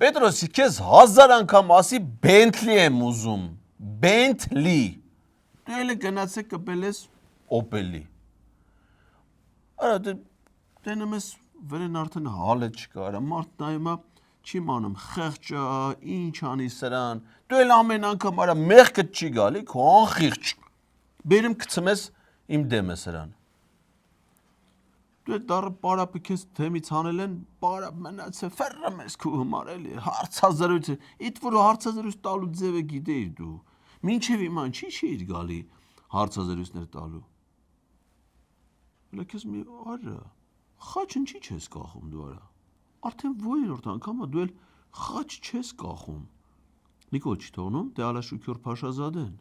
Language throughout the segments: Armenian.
Պետրոսի քեզ 1000 անգամ ասի Bentley եմ ուզում, Bentley։ Դու էլ գնացեք կպել ես Opel-ի։ Արա դենեմ ես վերեն արդեն հալը չկա, արա մարդ նայում է չի մանում խեղճա, ինչ անի սրան։ Դու էլ ամեն անգամ արա մեղքդ չի գալի, քո անխիղճ։ Բերեմ գցում ես իմ դեմը սրան։ Դու դառը պարապը քեզ թեմից հանել են, պարապ մնացե ֆերրը մեզ քու հիմար էլի, հարցազրույցը, իդ որ հարցազրույց տալու ձևը գիտեիր դու։ Մինչև իման չի իր գալի հարցազրույցներ տալու։ Հələ քեզ մի արա, խաչ ինչի չես կախում դու արա։ Արդեն ո՞րորդ անգամ դու էլ խաչ չես կախում։ Նիկոլ չի թողնում, դե ալա շուքյոր Փաշազադեն։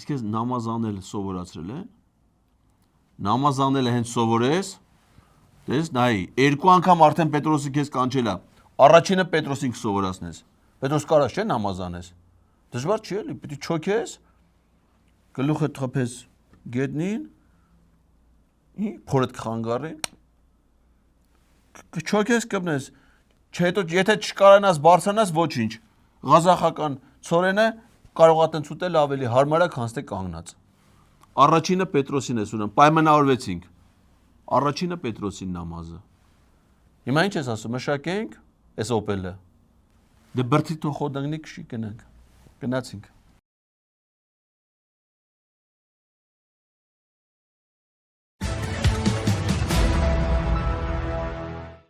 Իսկ ես նամազ անել սովորացրել են։ Նամազ անելը հենց սովորես, դες նայ, երկու անգամ արդեն Պետրոսը քեզ կանչել է։ Առաջինը Պետրոսին կսովորացնես։ Պետրոս կարաս չէ նամազ անես։ Դժվար չի էլի, պիտի չոքես, գլուխը թփես գետնին, փորդ կխանգարի։ Չոքես կպնես, հետո եթե չկարանաս բարձրանաս ոչինչ։ Ղազախական ցորենը կարող է տենց ուտել ավելի հարմար է, քան թե կանգնած։ Առաջինը Պետրոսին ես ուրեմն պայմանավորվեցինք։ Առաջինը Պետրոսին նամազը։ Հիմա ինչ ես ասում, մշակենք, այս Opel-ը։ Դե բրդի թողոդանգնի քշի գնանք։ Գնացինք։